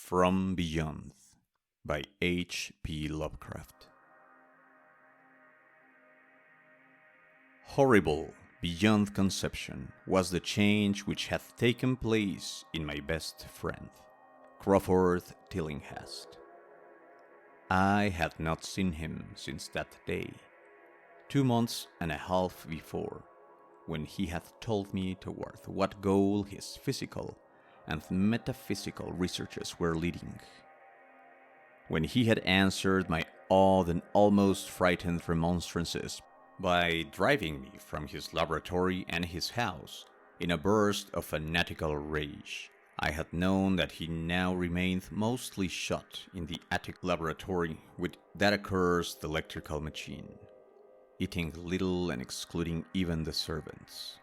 From Beyond by H.P. Lovecraft. Horrible beyond conception was the change which hath taken place in my best friend, Crawford Tillinghast. I had not seen him since that day, 2 months and a half before, when he had told me toward what goal his physical and metaphysical researches were leading. When he had answered my awed and almost frightened remonstrances by driving me from his laboratory and his house in a burst of fanatical rage, I had known that he now remained mostly shut in the attic laboratory with that accursed electrical machine, eating little and excluding even the servants.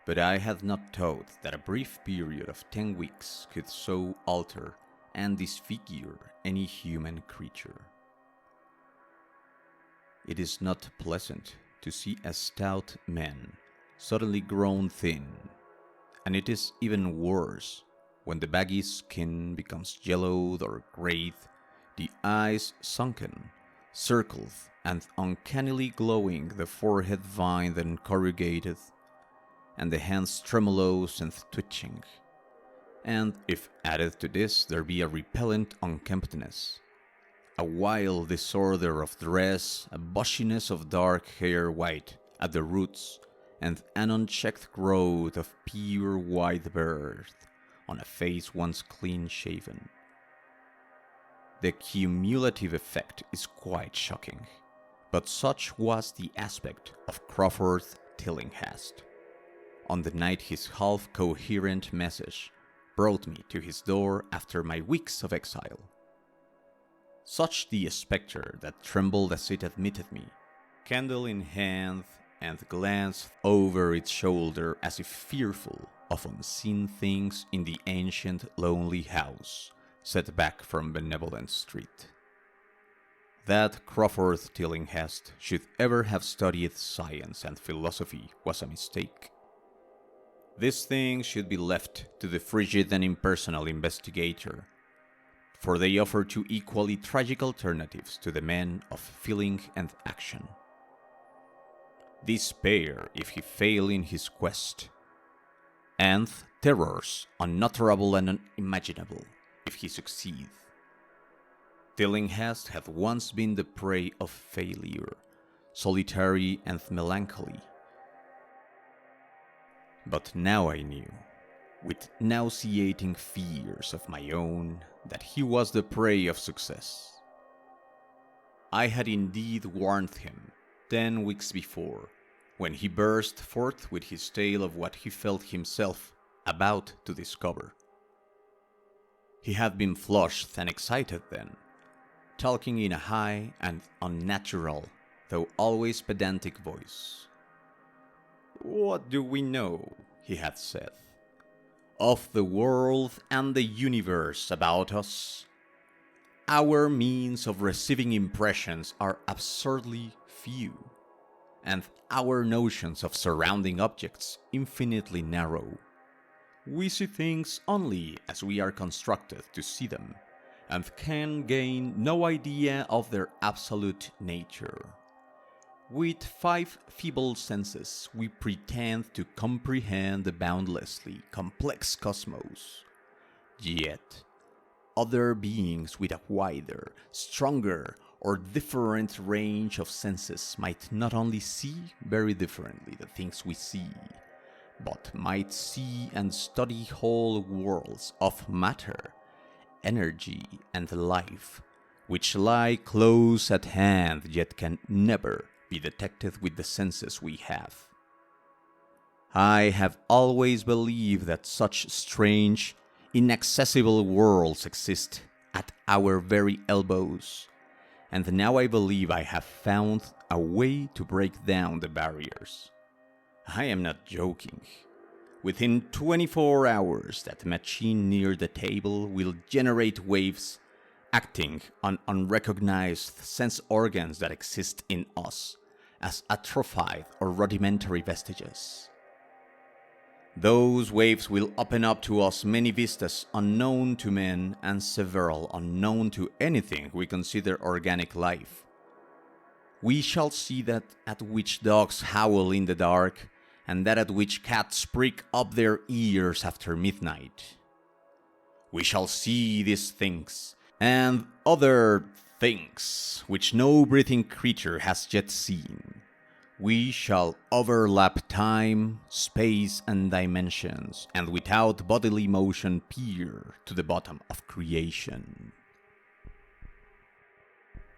But I had not thought that a brief period of 10 weeks could so alter and disfigure any human creature. It is not pleasant to see a stout man suddenly grown thin, and it is even worse when the baggy skin becomes yellowed or grayed, the eyes sunken, circled, and uncannily glowing, the forehead vined and corrugated, and the hands tremulous and twitching. And if added to this there be a repellent unkemptness, a wild disorder of dress, a bushiness of dark hair white at the roots, and an unchecked growth of pure white birth on a face once clean shaven, the cumulative effect is quite shocking. But such was the aspect of Crawford Tillinghast on the night his half-coherent message brought me to his door after my weeks of exile. Such the spectre that trembled as it admitted me, candle in hand, and glanced over its shoulder as if fearful of unseen things in the ancient lonely house set back from Benevolent Street. That Crawford Tillinghast should ever have studied science and philosophy was a mistake. These things should be left to the frigid and impersonal investigator, for they offer two equally tragic alternatives to the man of feeling and action. Despair if he fail in his quest, and terrors unutterable and unimaginable if he succeed. Tillinghast had once been the prey of failure, solitary and melancholy. But now I knew, with nauseating fears of my own, that he was the prey of success. I had indeed warned him 10 weeks before, when he burst forth with his tale of what he felt himself about to discover. He had been flushed and excited then, talking in a high and unnatural, though always pedantic voice. "What do we know," he had said, "of the world and the universe about us? Our means of receiving impressions are absurdly few, and our notions of surrounding objects infinitely narrow. We see things only as we are constructed to see them, and can gain no idea of their absolute nature. With 5 feeble senses, we pretend to comprehend the boundlessly complex cosmos. Yet, other beings with a wider, stronger, or different range of senses might not only see very differently the things we see, but might see and study whole worlds of matter, energy, and life, which lie close at hand yet can never be detected with the senses we have. I have always believed that such strange, inaccessible worlds exist at our very elbows, and now I believe I have found a way to break down the barriers. I am not joking. Within 24 hours, that machine near the table will generate waves acting on unrecognized sense organs that exist in us as atrophied or rudimentary vestiges. Those waves will open up to us many vistas unknown to men and several unknown to anything we consider organic life. We shall see that at which dogs howl in the dark, and that at which cats prick up their ears after midnight. We shall see these things, and other things which no breathing creature has yet seen. We shall overlap time, space, and dimensions, and without bodily motion peer to the bottom of creation.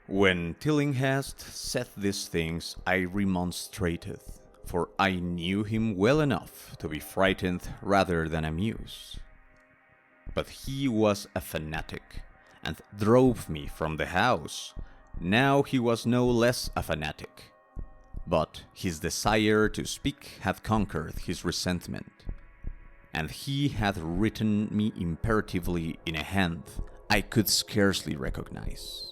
When Tillinghast said these things, I remonstrated, for I knew him well enough to be frightened rather than amused. But he was a fanatic, and drove me from the house. Now he was no less a fanatic, but his desire to speak had conquered his resentment, and he had written me imperatively in a hand I could scarcely recognize.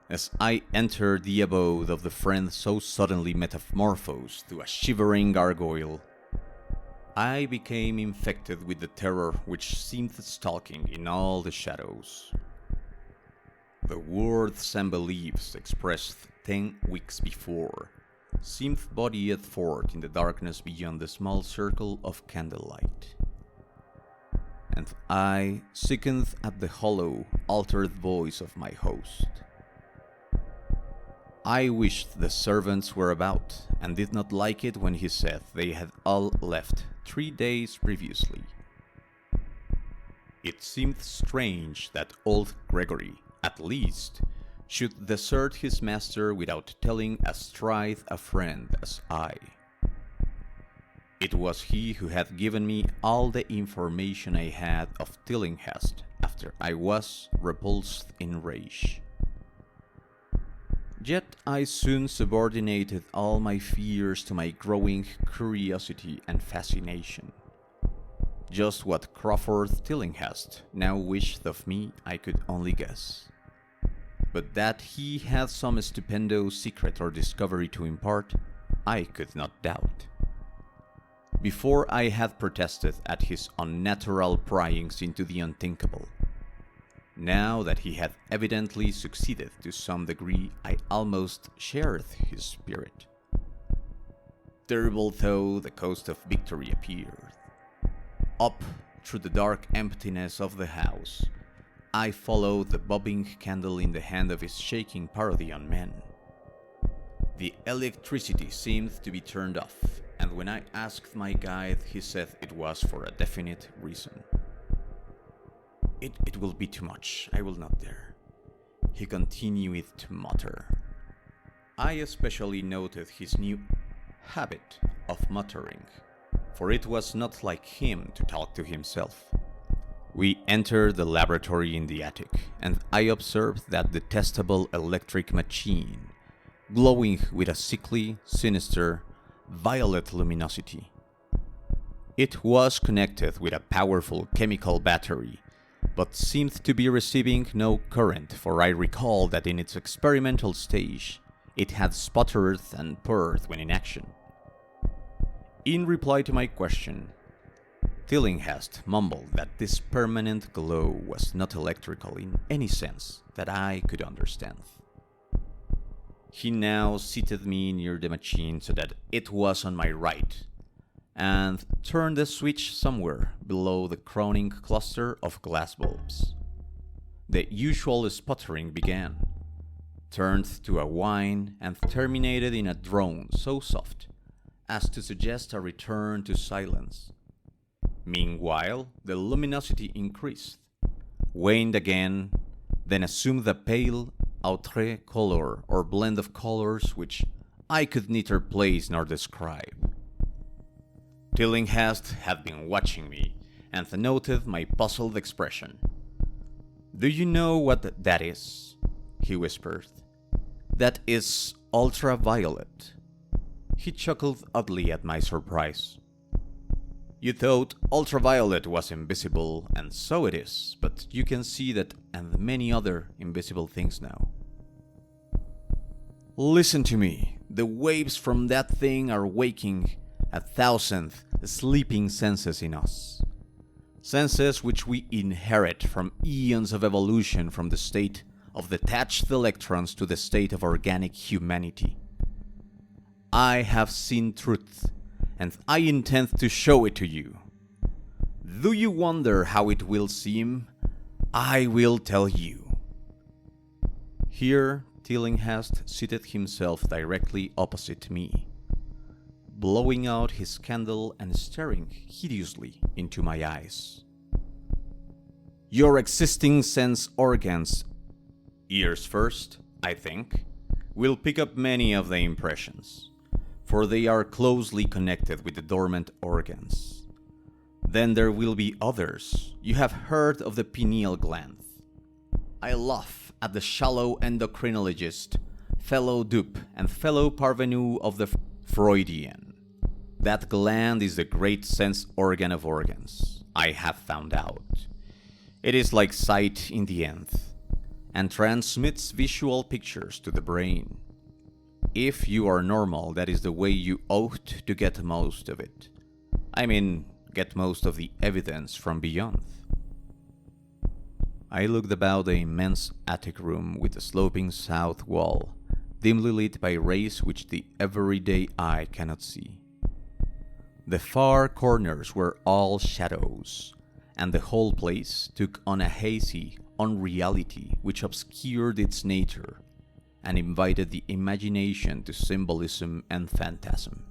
As I entered the abode of the friend so suddenly metamorphosed to a shivering gargoyle, I became infected with the terror which seemed stalking in all the shadows. The words and beliefs expressed 10 weeks before seemed bodied forth in the darkness beyond the small circle of candlelight. And I sickened at the hollow, altered voice of my host. I wished the servants were about, and did not like it when he said they had all left 3 days previously. It seemed strange that old Gregory, at least, should desert his master without telling as trite a friend as I. It was he who had given me all the information I had of Tillinghast after I was repulsed in rage. Yet I soon subordinated all my fears to my growing curiosity and fascination. Just what Crawford Tillinghast now wished of me I could only guess. But that he had some stupendous secret or discovery to impart, I could not doubt. Before I had protested at his unnatural pryings into the unthinkable. Now that he had evidently succeeded to some degree, I almost shared his spirit. Terrible though the coast of victory appeared. Up through the dark emptiness of the house, I followed the bobbing candle in the hand of his shaking parody on men. The electricity seemed to be turned off, and when I asked my guide, he said it was for a definite reason. It will be too much, I will not dare, he continued to mutter. I especially noted his new habit of muttering, for it was not like him to talk to himself. We entered the laboratory in the attic, and I observed that detestable electric machine, glowing with a sickly, sinister, violet luminosity. It was connected with a powerful chemical battery, but seemed to be receiving no current, for I recall that in its experimental stage, it had sputtered and purred when in action. In reply to my question, Tillinghast mumbled that this permanent glow was not electrical in any sense that I could understand. He now seated me near the machine so that it was on my right, and turned the switch somewhere below the crowning cluster of glass bulbs. The usual sputtering began, turned to a whine, and terminated in a drone so soft as to suggest a return to silence. Meanwhile, the luminosity increased, waned again, then assumed a pale outre color or blend of colors which I could neither place nor describe. Tillinghast had been watching me and noted my puzzled expression. "Do you know what that is?" he whispered. "That is ultraviolet." He chuckled oddly at my surprise. "You thought ultraviolet was invisible, and so it is, but you can see that and many other invisible things now. Listen to me. The waves from that thing are waking a thousandth sleeping senses in us. Senses which we inherit from eons of evolution from the state of detached electrons to the state of organic humanity. I have seen truth, and I intend to show it to you. Do you wonder how it will seem? I will tell you. Here, Tillinghast seated himself directly opposite me, blowing out his candle and staring hideously into my eyes. Your existing sense organs, ears first, I think, will pick up many of the impressions, for they are closely connected with the dormant organs. Then there will be others. You have heard of the pineal gland. I laugh at the shallow endocrinologist, fellow dupe and fellow parvenu of the Freudian. That gland is the great sense organ of organs, I have found out. It is like sight in the nth, and transmits visual pictures to the brain. If you are normal, that is the way you ought to get most of it. I mean, get most of the evidence from beyond. I looked about the immense attic room with the sloping south wall, dimly lit by rays which the everyday eye cannot see. The far corners were all shadows, and the whole place took on a hazy unreality which obscured its nature and invited the imagination to symbolism and phantasm.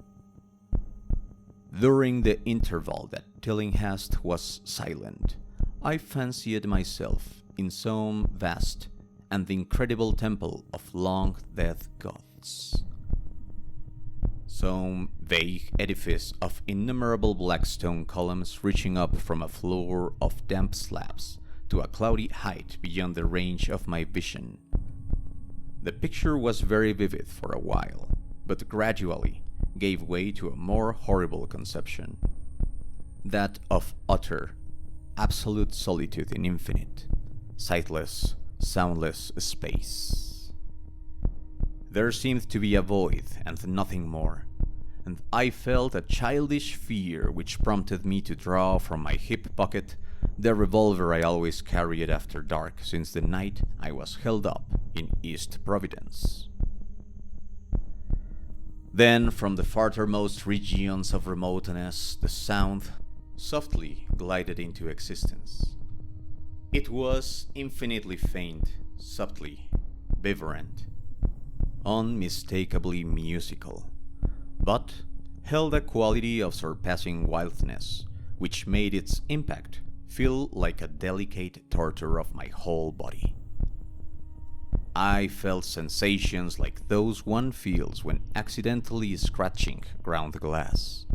During the interval that Tillinghast was silent, I fancied myself in some vast and incredible temple of long-dead gods. Some vague edifice of innumerable black stone columns reaching up from a floor of damp slabs to a cloudy height beyond the range of my vision. The picture was very vivid for a while, but gradually gave way to a more horrible conception, that of utter, absolute solitude in infinite, sightless, soundless space. There seemed to be a void and nothing more, and I felt a childish fear which prompted me to draw from my hip pocket the revolver I always carried after dark since the night I was held up in East Providence. Then, from the farthermost regions of remoteness, the sound softly glided into existence. It was infinitely faint, subtly vibrant, unmistakably musical, but held a quality of surpassing wildness, which made its impact feel like a delicate torture of my whole body. I felt sensations like those one feels when accidentally scratching ground glass.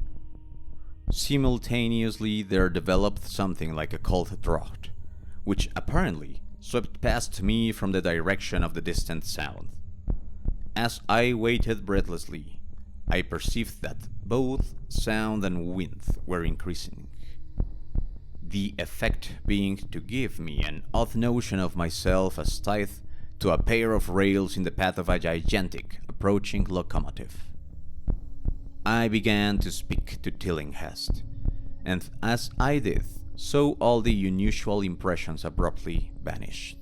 Simultaneously, there developed something like a cold draught, which apparently swept past me from the direction of the distant sound. As I waited breathlessly, I perceived that both sound and wind were increasing, the effect being to give me an odd notion of myself as tied to a pair of rails in the path of a gigantic, approaching locomotive. I began to speak to Tillinghast, and as I did, so all the unusual impressions abruptly vanished.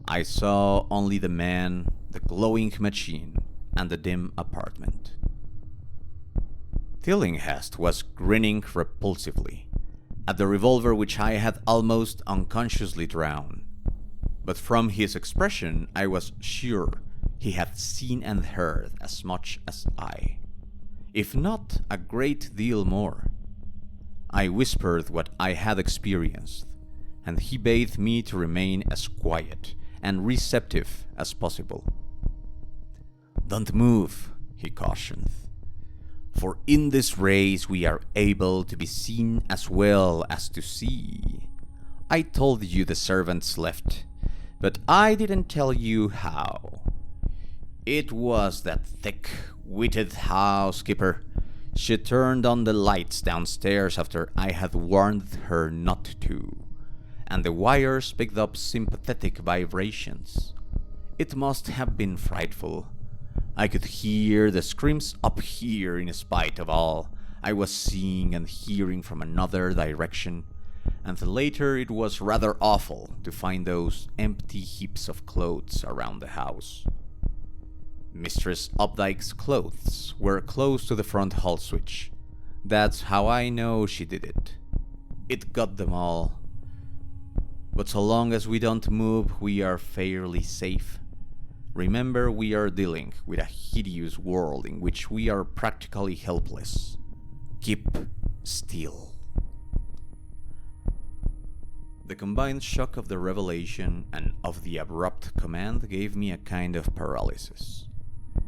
I saw only the man, the glowing machine, and the dim apartment. Tillinghast was grinning repulsively at the revolver which I had almost unconsciously drawn, but from his expression I was sure he had seen and heard as much as I, if not a great deal more. I whispered what I had experienced, and he bade me to remain as quiet and receptive as possible. "Don't move," he cautioned, "for in this race we are able to be seen as well as to see. I told you the servants left, but I didn't tell you how. It was that thick-witted housekeeper. She turned on the lights downstairs after I had warned her not to, and the wires picked up sympathetic vibrations. It must have been frightful, I could hear the screams up here in spite of all I was seeing and hearing from another direction, and later it was rather awful to find those empty heaps of clothes around the house. Mistress Updike's clothes were close to the front hall switch. That's how I know she did it. It got them all. But so long as we don't move, we are fairly safe. Remember, we are dealing with a hideous world in which we are practically helpless. Keep still. The combined shock of the revelation and of the abrupt command gave me a kind of paralysis.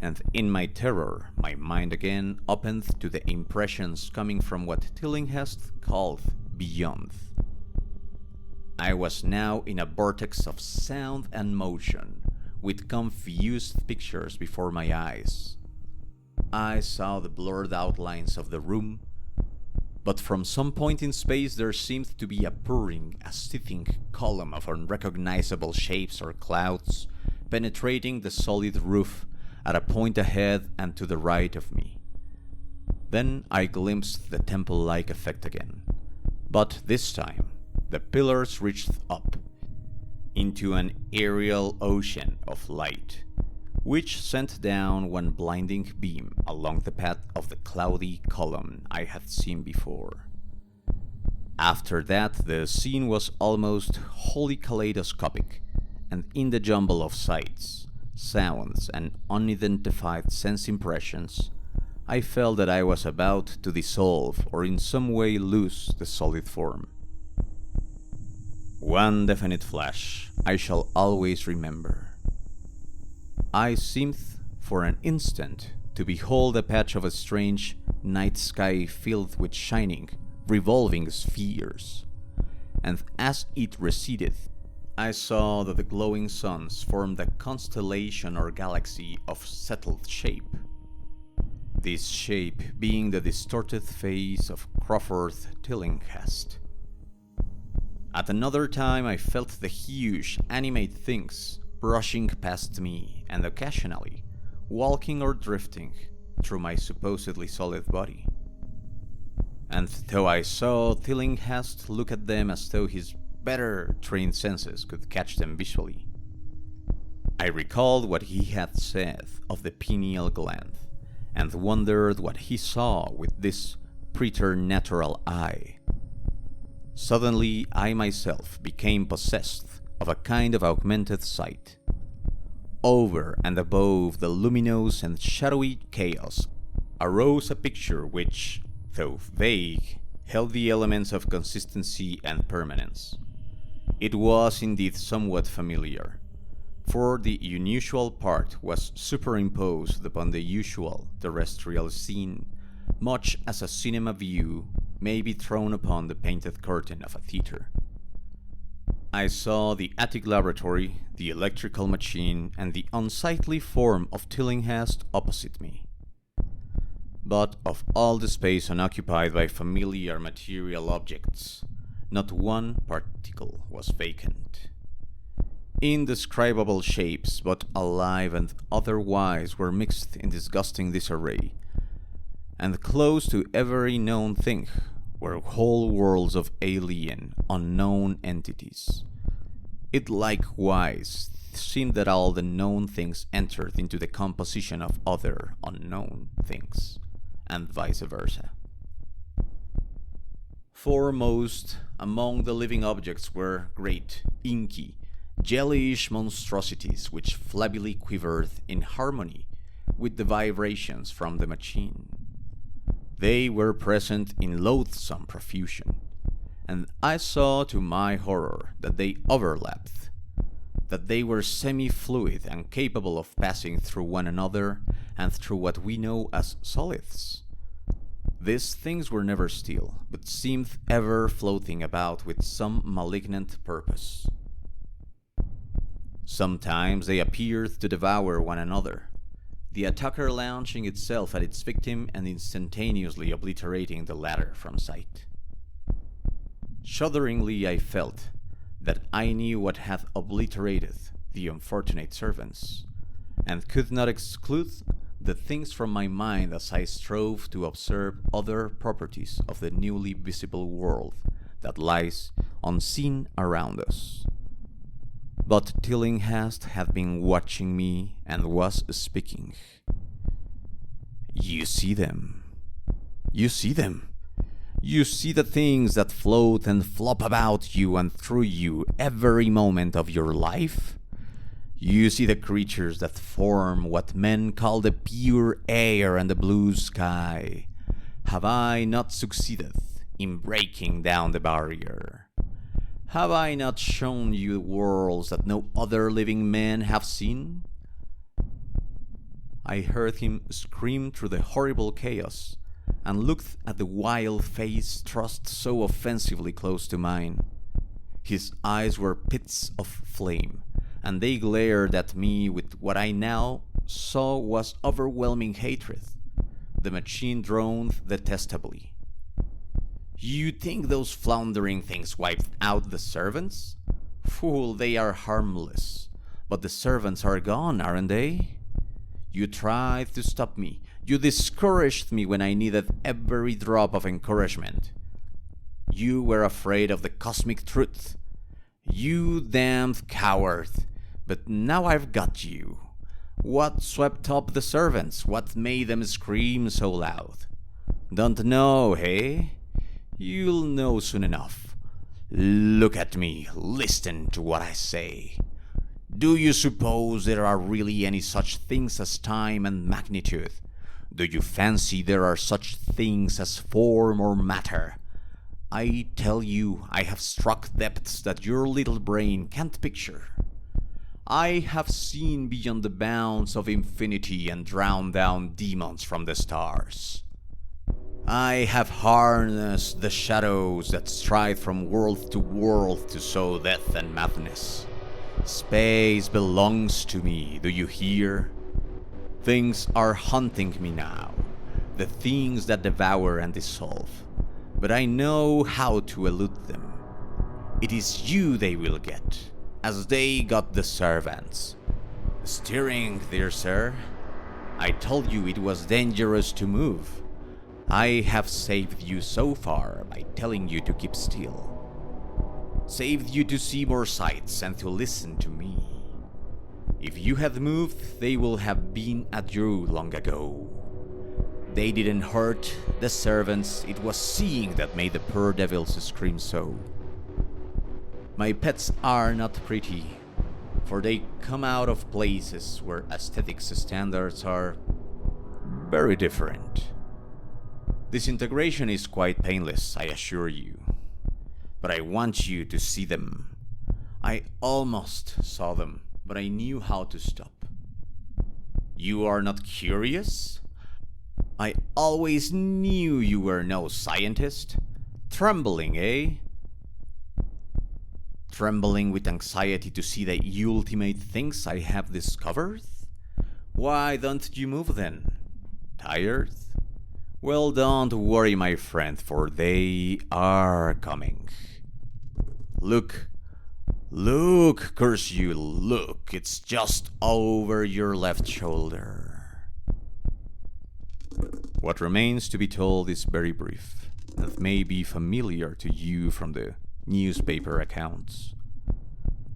And in my terror, my mind again opened to the impressions coming from what Tillinghast called beyond. I was now in a vortex of sound and motion, with confused pictures before my eyes. I saw the blurred outlines of the room, but from some point in space there seemed to be a purring, a seething column of unrecognizable shapes or clouds penetrating the solid roof at a point ahead and to the right of me. Then I glimpsed the temple-like effect again, but this time the pillars reached up into an aerial ocean of light, which sent down one blinding beam along the path of the cloudy column I had seen before. After that, the scene was almost wholly kaleidoscopic, and in the jumble of sights, sounds, and unidentified sense impressions, I felt that I was about to dissolve or in some way lose the solid form. One definite flash I shall always remember. I seemed for an instant to behold a patch of a strange night sky filled with shining, revolving spheres, and as it receded, I saw that the glowing suns formed a constellation or galaxy of settled shape. This shape being the distorted face of Crawford Tillinghast. At another time I felt the huge, animate things brushing past me and occasionally walking or drifting through my supposedly solid body. And though I saw Tillinghast look at them as though his better trained senses could catch them visually, I recalled what he had said of the pineal gland and wondered what he saw with this preternatural eye. Suddenly, I myself became possessed of a kind of augmented sight. Over and above the luminous and shadowy chaos arose a picture which, though vague, held the elements of consistency and permanence. It was indeed somewhat familiar, for the unusual part was superimposed upon the usual terrestrial scene, much as a cinema view may be thrown upon the painted curtain of a theater. I saw the attic laboratory, the electrical machine, and the unsightly form of Tillinghast opposite me. But of all the space unoccupied by familiar material objects, not one particle was vacant. Indescribable shapes, but alive and otherwise, were mixed in disgusting disarray, and close to every known thing were whole worlds of alien, unknown entities. It likewise seemed that all the known things entered into the composition of other unknown things, and vice versa. Foremost among the living objects were great, inky, jellyish monstrosities which flabbily quivered in harmony with the vibrations from the machine. They were present in loathsome profusion, and I saw to my horror that they overlapped, that they were semi-fluid and capable of passing through one another and through what we know as solids. These things were never still, but seemed ever floating about with some malignant purpose. Sometimes they appeared to devour one another, the attacker launching itself at its victim and instantaneously obliterating the latter from sight. Shudderingly I felt that I knew what had obliterated the unfortunate servants, and could not exclude the things from my mind as I strove to observe other properties of the newly visible world that lies unseen around us. But Tillinghast had been watching me and was speaking. You see them. You see them. You see the things that float and flop about you and through you every moment of your life. You see the creatures that form what men call the pure air and the blue sky. Have I not succeeded in breaking down the barrier? Have I not shown you worlds that no other living men have seen? I heard him scream through the horrible chaos and looked at the wild face thrust so offensively close to mine. His eyes were pits of flame, and they glared at me with what I now saw was overwhelming hatred. The machine droned detestably. You think those floundering things wiped out the servants? Fool, they are harmless. But the servants are gone, aren't they? You tried to stop me. You discouraged me when I needed every drop of encouragement. You were afraid of the cosmic truth. You damned coward. But now I've got you. What swept up the servants? What made them scream so loud? Don't know, hey? You'll know soon enough. Look at me. Listen to what I say. Do you suppose there are really any such things as time and magnitude? Do you fancy there are such things as form or matter? I tell you, I have struck depths that your little brain can't picture. I have seen beyond the bounds of infinity and drowned down demons from the stars. I have harnessed the shadows that stride from world to world to sow death and madness. Space belongs to me, do you hear? Things are hunting me now, the things that devour and dissolve, but I know how to elude them. It is you they will get, as they got the servants. Steering, dear sir. I told you it was dangerous to move. I have saved you so far by telling you to keep still. Saved you to see more sights and to listen to me. If you had moved, they will have been at you long ago. They didn't hurt the servants, it was seeing that made the poor devils scream so. My pets are not pretty, for they come out of places where aesthetics standards are very different. Disintegration is quite painless, I assure you. But I want you to see them. I almost saw them, but I knew how to stop. You are not curious? I always knew you were no scientist. Trembling, eh? Trembling with anxiety to see the ultimate things I have discovered? Why don't you move then? Tired? Well, don't worry, my friend, for they are coming. Look, curse you, look, it's just over your left shoulder. What remains to be told is very brief, and may be familiar to you from the newspaper accounts.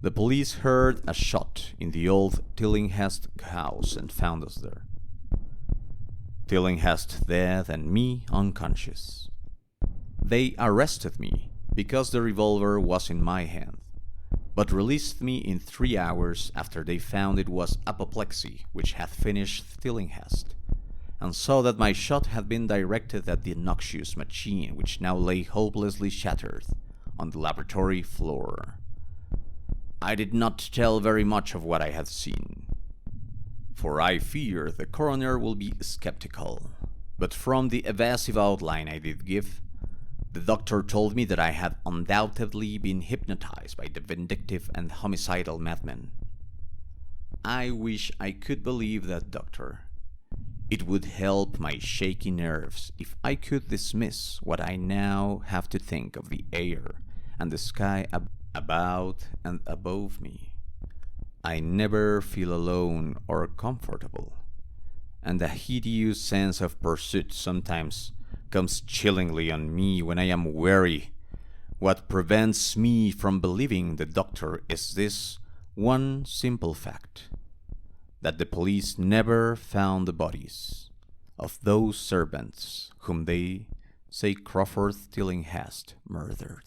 The police heard a shot in the old Tillinghast house and found us there. Tillinghast dead and me unconscious. They arrested me because the revolver was in my hand, but released me in 3 hours after they found it was apoplexy which had finished Tillinghast, and saw that my shot had been directed at the noxious machine which now lay hopelessly shattered on the laboratory floor. I did not tell very much of what I had seen, for I fear the coroner will be skeptical, but from the evasive outline I did give, the doctor told me that I had undoubtedly been hypnotized by the vindictive and homicidal madman. I wish I could believe that, doctor. It would help my shaky nerves if I could dismiss what I now have to think of the air and the sky about and above me. I never feel alone or comfortable, and a hideous sense of pursuit sometimes comes chillingly on me when I am weary. What prevents me from believing the doctor is this one simple fact, that the police never found the bodies of those servants whom they say Crawford Tillinghast murdered.